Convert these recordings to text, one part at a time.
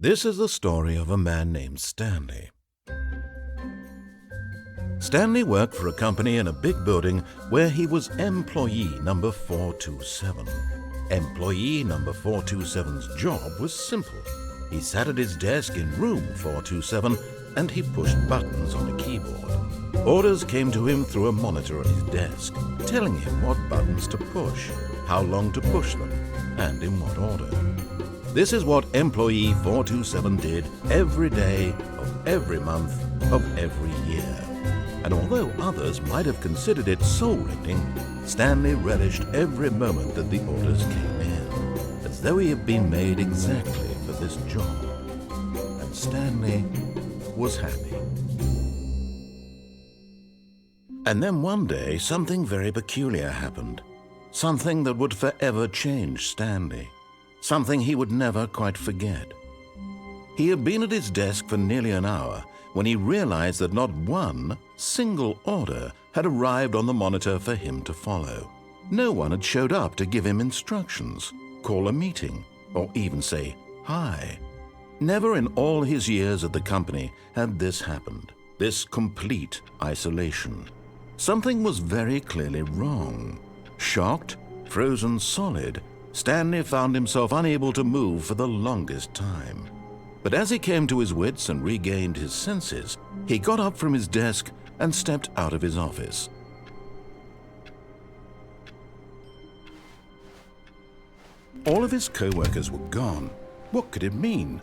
This is the story of a man named Stanley. Stanley worked for a company in a big building where he was employee number 427. Employee number 427's job was simple. He sat at his desk in room 427 and he pushed buttons on a keyboard. Orders came to him through a monitor on his desk, telling him what buttons to push, how long to push them, and in what order. This is what employee 427 did every day of every month of every year. And although others might have considered it soul-rending, Stanley relished every moment that the orders came in, as though he had been made exactly for this job. And Stanley was happy. And then one day, something very peculiar happened. Something that would forever change Stanley. Something he would never quite forget. He had been at his desk for nearly an hour when he realized that not one single order had arrived on the monitor for him to follow. No one had showed up to give him instructions, call a meeting, or even say hi. Never in all his years at the company had this happened, this complete isolation. Something was very clearly wrong. Shocked, frozen solid, Stanley found himself unable to move for the longest time. But as he came to his wits and regained his senses, he got up from his desk and stepped out of his office. All of his co-workers were gone. What could it mean?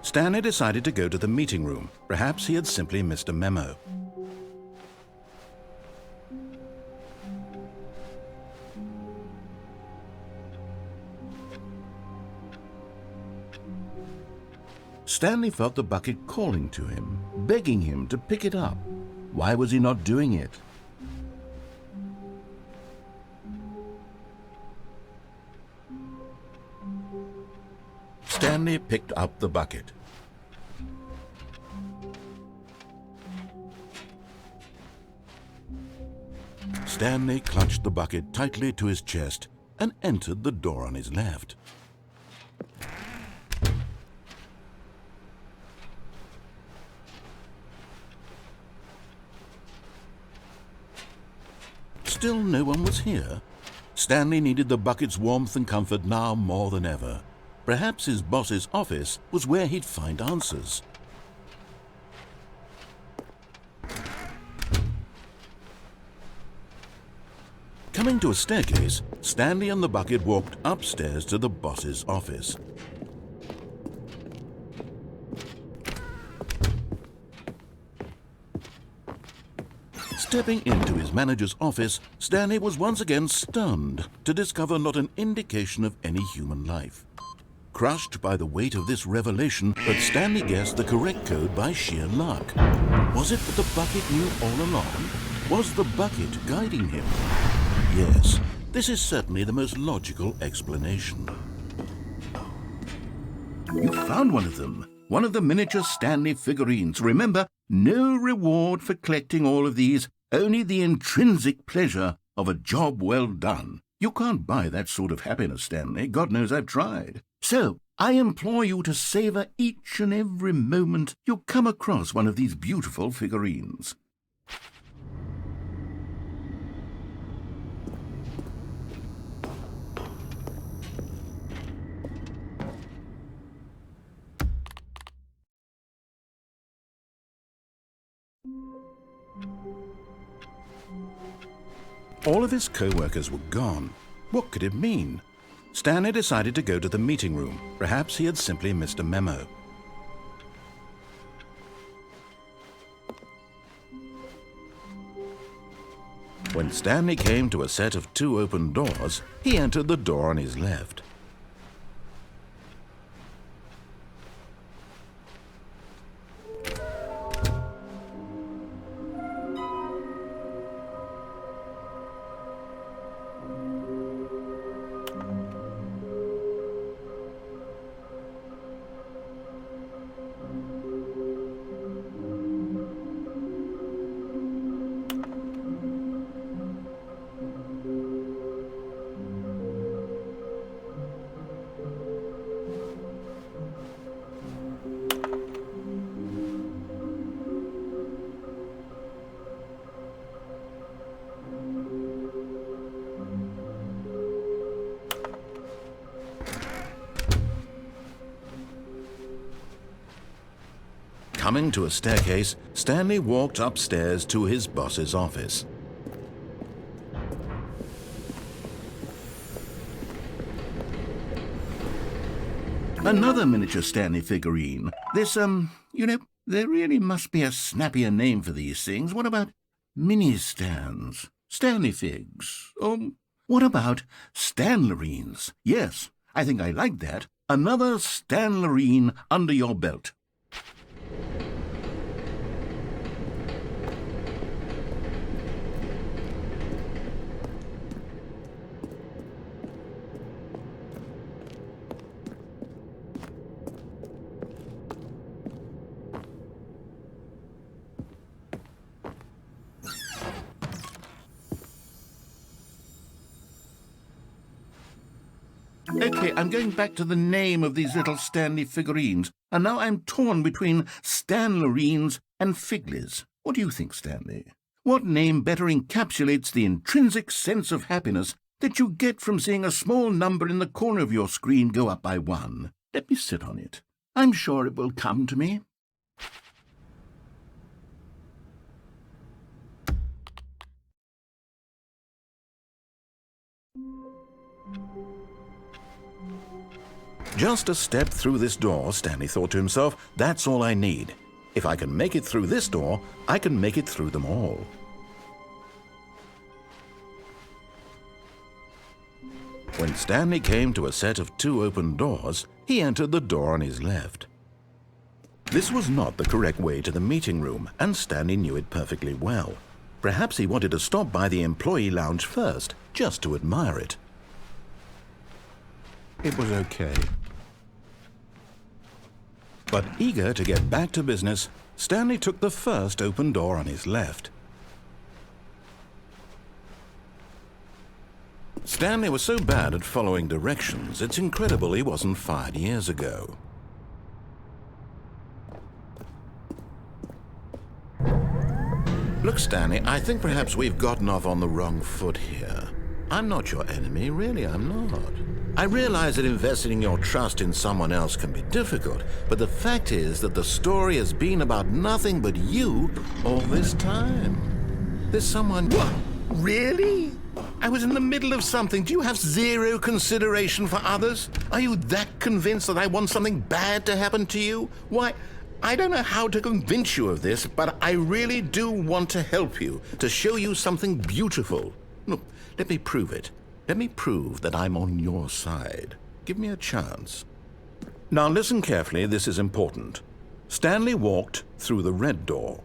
Stanley decided to go to the meeting room. Perhaps he had simply missed a memo. Stanley felt the bucket calling to him, begging him to pick it up. Why was he not doing it? Stanley picked up the bucket. Stanley clutched the bucket tightly to his chest and entered the door on his left. Still no one was here. Stanley needed the bucket's warmth and comfort now more than ever. Perhaps his boss's office was where he'd find answers. Coming to a staircase, Stanley and the bucket walked upstairs to the boss's office. Stepping into his manager's office, Stanley was once again stunned to discover not an indication of any human life. Crushed by the weight of this revelation, but Stanley guessed the correct code by sheer luck. Was it that the bucket knew all along? Was the bucket guiding him? Yes, this is certainly the most logical explanation. You found one of them. One of the miniature Stanley figurines. Remember, no reward for collecting all of these, only the intrinsic pleasure of a job well done. You can't buy that sort of happiness, Stanley. God knows I've tried. So, I implore you to savor each and every moment you come across one of these beautiful figurines. All of his co-workers were gone. What could it mean? Stanley decided to go to the meeting room. Perhaps he had simply missed a memo. When Stanley came to a set of 2 open doors, he entered the door on his left. Coming to a staircase, Stanley walked upstairs to his boss's office. Another miniature Stanley figurine. This, there really must be a snappier name for these things. What about mini-stands? Stanley figs? What about Stanlerines? Yes, I think I like that. Another Stanlerine under your belt. Okay, I'm going back to the name of these little Stanley figurines, and now I'm torn between Stanlerines and Figlies. What do you think, Stanley? What name better encapsulates the intrinsic sense of happiness that you get from seeing a small number in the corner of your screen go up by 1? Let me sit on it. I'm sure it will come to me. Just a step through this door, Stanley thought to himself, that's all I need. If I can make it through this door, I can make it through them all. When Stanley came to a set of 2 open doors, he entered the door on his left. This was not the correct way to the meeting room, and Stanley knew it perfectly well. Perhaps he wanted to stop by the employee lounge first, just to admire it. It was okay. But eager to get back to business, Stanley took the first open door on his left. Stanley was so bad at following directions, it's incredible he wasn't fired years ago. Look, Stanley, I think perhaps we've gotten off on the wrong foot here. I'm not your enemy, really, I'm not. I realize that investing your trust in someone else can be difficult, but the fact is that the story has been about nothing but you all this time. There's someone... What? Really? I was in the middle of something. Do you have zero consideration for others? Are you that convinced that I want something bad to happen to you? Why, I don't know how to convince you of this, but I really do want to help you, to show you something beautiful. Look, let me prove it. Let me prove that I'm on your side. Give me a chance. Now listen carefully, this is important. Stanley walked through the red door.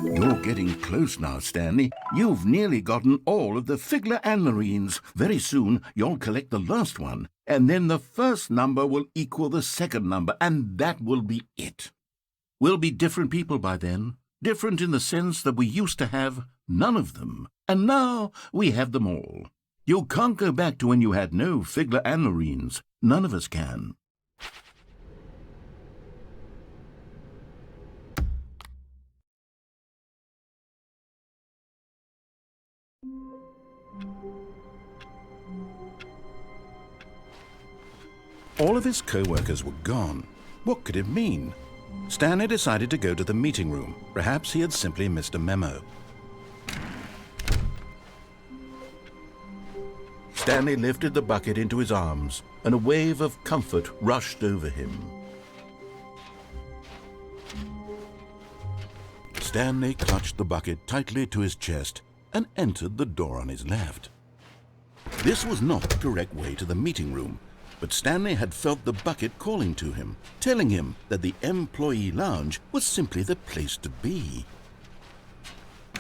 You're getting close now, Stanley. You've nearly gotten all of the Figler Anlerines. Very soon, you'll collect the last one, and then the first number will equal the second number, and that will be it. We'll be different people by then. Different in the sense that we used to have none of them, and now we have them all. You can't go back to when you had no Figler Anlerines. None of us can. All of his co-workers were gone. What could it mean? Stanley decided to go to the meeting room. Perhaps he had simply missed a memo. Stanley lifted the bucket into his arms, and a wave of comfort rushed over him. Stanley clutched the bucket tightly to his chest and entered the door on his left. This was not the correct way to the meeting room, but Stanley had felt the bucket calling to him, telling him that the employee lounge was simply the place to be.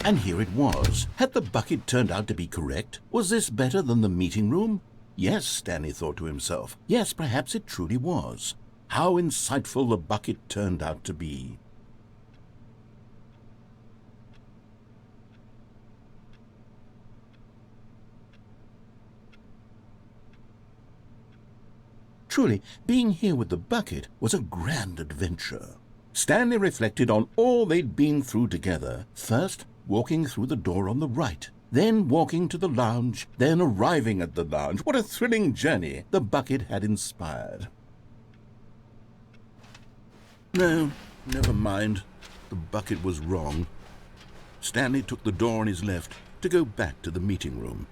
And here it was. Had the bucket turned out to be correct? Was this better than the meeting room? Yes, Stanley thought to himself. Yes, perhaps it truly was. How insightful the bucket turned out to be. Truly, being here with the bucket was a grand adventure. Stanley reflected on all they'd been through together. First, walking through the door on the right, then walking to the lounge, then arriving at the lounge. What a thrilling journey the bucket had inspired. No, never mind. The bucket was wrong. Stanley took the door on his left to go back to the meeting room.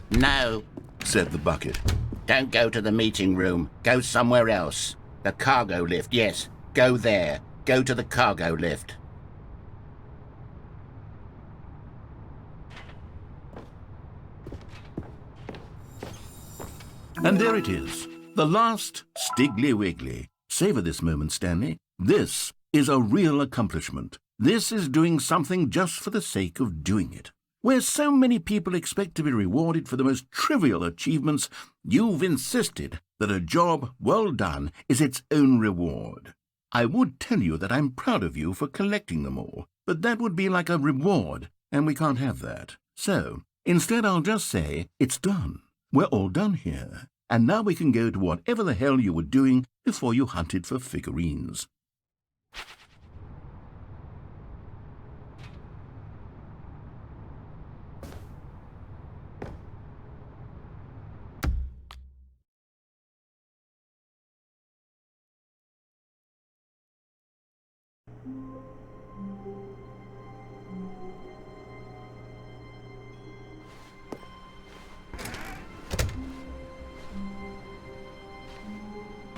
No, Said the bucket. don't go to the meeting room. Go somewhere else. The cargo lift, yes. Go there. Go to the cargo lift. And there it is, the last Stiggly Wiggly. Savor this moment, Stanley. This is a real accomplishment. This is doing something just for the sake of doing it. Where so many people expect to be rewarded for the most trivial achievements, you've insisted that a job well done is its own reward. I would tell you that I'm proud of you for collecting them all, but that would be like a reward, and we can't have that. So, instead I'll just say, it's done. We're all done here, and now we can go to whatever the hell you were doing before you hunted for figurines.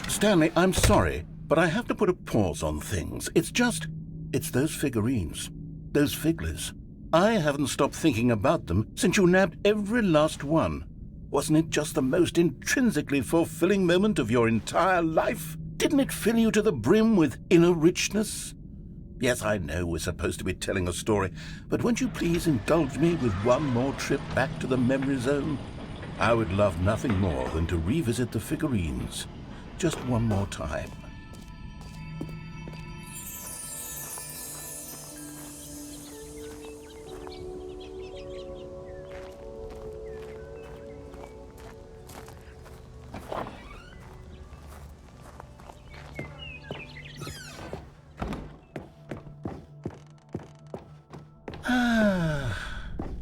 Stanley, I'm sorry, but I have to put a pause on things. It's those figurines, those figglers. I haven't stopped thinking about them since you nabbed every last one. Wasn't it just the most intrinsically fulfilling moment of your entire life? Didn't it fill you to the brim with inner richness? Yes, I know we're supposed to be telling a story, but won't you please indulge me with one more trip back to the memory zone? I would love nothing more than to revisit the figurines. Just one more time.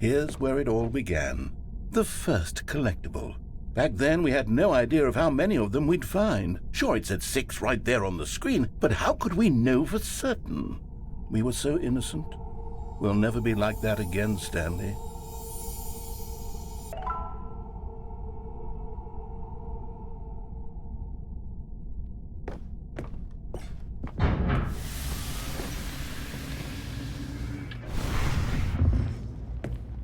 Here's where it all began. The first collectible. Back then, we had no idea of how many of them we'd find. Sure, it said 6 right there on the screen, but how could we know for certain? We were so innocent. We'll never be like that again, Stanley.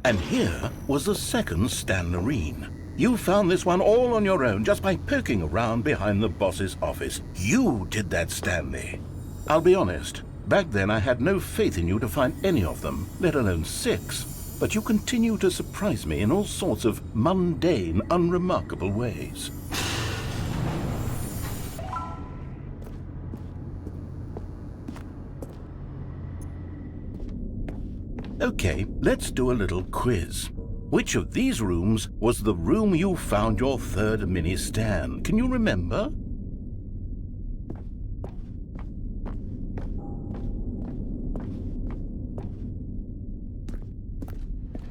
And here was the second Stanlerine. You found this one all on your own just by poking around behind the boss's office. You did that, Stanley. I'll be honest, back then I had no faith in you to find any of them, let alone 6. But you continue to surprise me in all sorts of mundane, unremarkable ways. Okay, let's do a little quiz. Which of these rooms was the room you found your third mini Stan? Can you remember?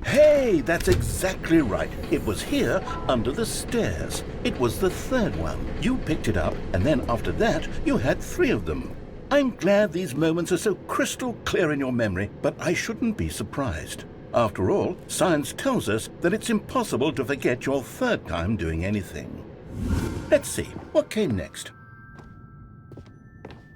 Hey, that's exactly right. It was here, under the stairs. It was the third one. You picked it up, and then after that, you had 3 of them. I'm glad these moments are so crystal clear in your memory, but I shouldn't be surprised. After all, science tells us that it's impossible to forget your third time doing anything. Let's see, what came next?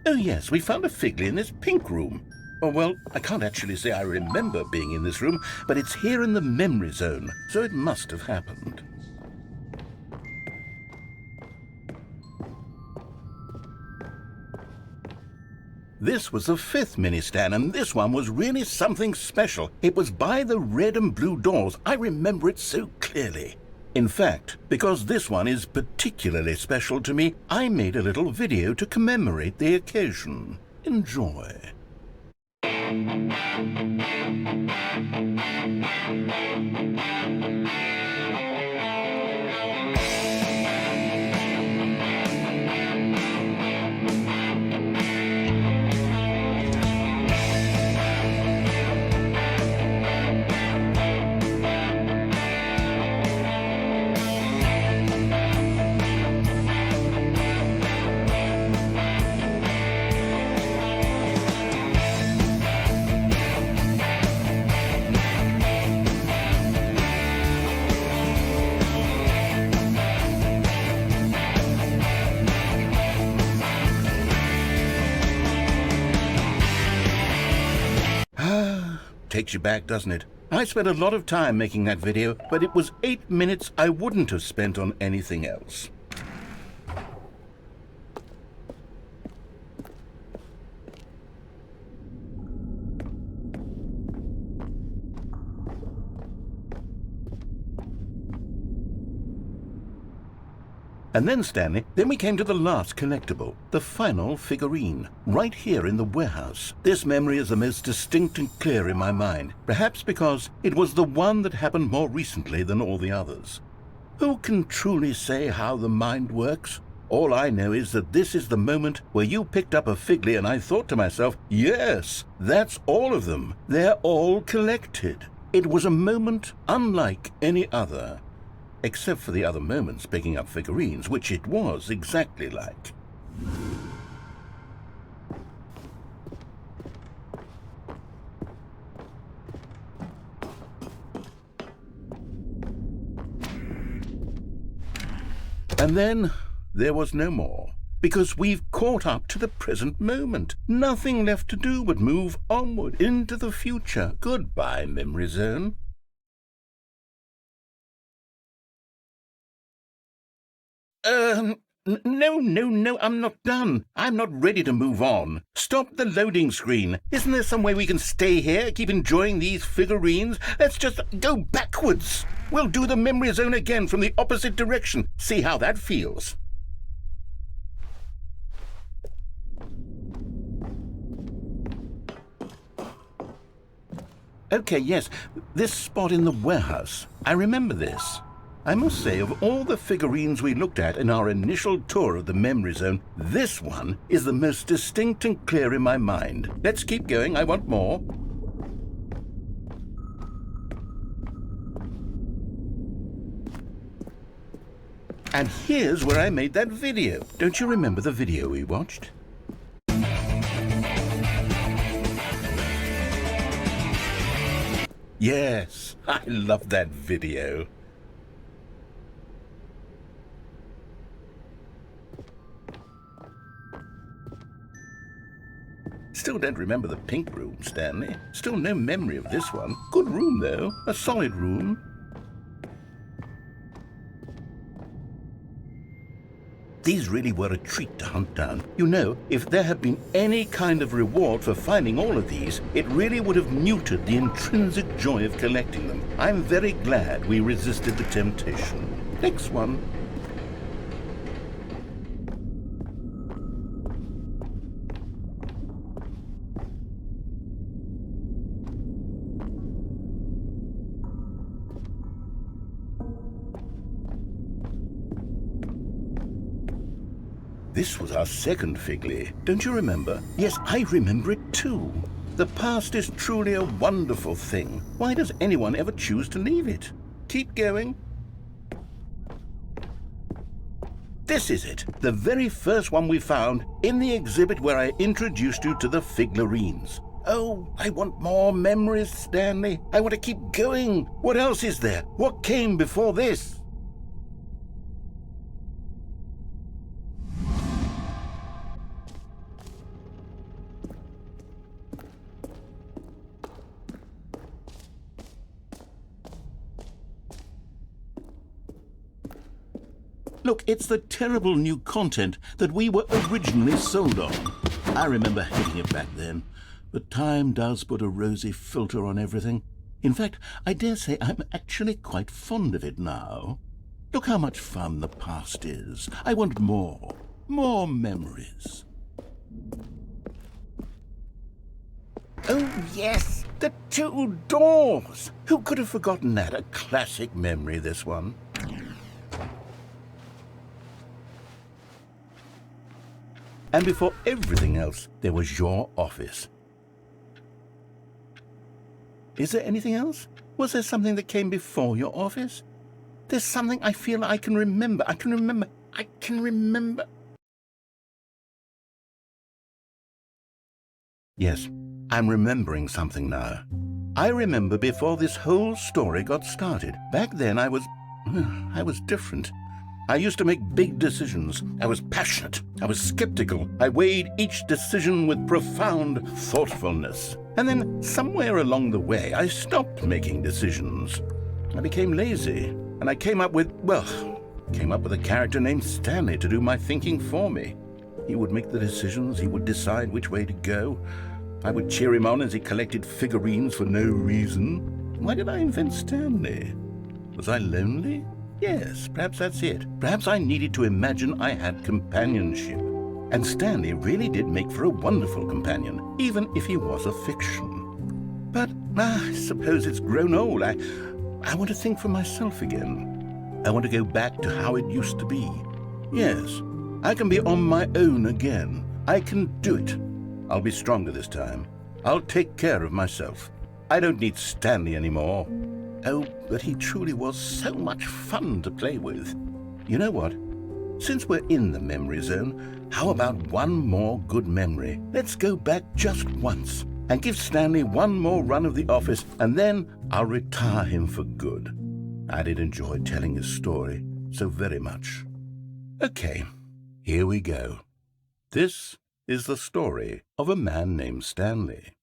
Oh yes, we found a Figley in this pink room. Oh well, I can't actually say I remember being in this room, but it's here in the memory zone, so it must have happened. This was the 5th mini Stan, and this one was really something special. It was by the red and blue doors. I remember it so clearly. In fact, because this one is particularly special to me, I made a little video to commemorate the occasion. Enjoy. takes you back, doesn't it? I spent a lot of time making that video, but it was 8 minutes I wouldn't have spent on anything else. And then, Stanley, then we came to the last collectible, the final figurine, right here in the warehouse. This memory is the most distinct and clear in my mind, perhaps because it was the one that happened more recently than all the others. Who can truly say how the mind works? All I know is that this is the moment where you picked up a figly and I thought to myself, yes, that's all of them. They're all collected. It was a moment unlike any other. Except for the other moments picking up figurines, which it was exactly like. And then there was no more, because we've caught up to the present moment. Nothing left to do but move onward into the future. Goodbye, memory zone. No, I'm not done. I'm not ready to move on. Stop the loading screen. Isn't there some way we can stay here, keep enjoying these figurines? Let's just go backwards. We'll do the memory zone again from the opposite direction. See how that feels. Okay, yes, this spot in the warehouse. I remember this. I must say, of all the figurines we looked at in our initial tour of the memory zone, this one is the most distinct and clear in my mind. Let's keep going, I want more. And here's where I made that video. Don't you remember the video we watched? Yes, I love that video. Still don't remember the pink room, Stanley. Still no memory of this one. Good room, though. A solid room. These really were a treat to hunt down. You know, if there had been any kind of reward for finding all of these, it really would have muted the intrinsic joy of collecting them. I'm very glad we resisted the temptation. Next one. This was our second figly. Don't you remember? Yes, I remember it too. The past is truly a wonderful thing. Why does anyone ever choose to leave it? Keep going. This is it, the very first one we found in the exhibit where I introduced you to the figurines. Oh, I want more memories, Stanley. I want to keep going. What else is there? What came before this? Look, it's the terrible new content that we were originally sold on. I remember hating it back then, but time does put a rosy filter on everything. In fact, I dare say I'm actually quite fond of it now. Look how much fun the past is. I want more memories. Oh, yes, the two doors. Who could have forgotten that? A classic memory, this one. And before everything else, there was your office. Is there anything else? Was there something that came before your office? There's something I feel I can remember. I can remember. Yes, I'm remembering something now. I remember before this whole story got started. Back then I was different. I used to make big decisions. I was passionate. I was skeptical. I weighed each decision with profound thoughtfulness. And then somewhere along the way, I stopped making decisions. I became lazy, and I came up with a character named Stanley to do my thinking for me. He would make the decisions, he would decide which way to go. I would cheer him on as he collected figurines for no reason. Why did I invent Stanley? Was I lonely? Yes, perhaps that's it. Perhaps I needed to imagine I had companionship. And Stanley really did make for a wonderful companion, even if he was a fiction. But I suppose it's grown old. I want to think for myself again. I want to go back to how it used to be. Yes, I can be on my own again. I can do it. I'll be stronger this time. I'll take care of myself. I don't need Stanley anymore. Oh, but he truly was so much fun to play with. You know what? Since we're in the memory zone, how about one more good memory? Let's go back just once and give Stanley one more run of the office, and then I'll retire him for good. I did enjoy telling his story so very much. Okay, here we go. This is the story of a man named Stanley.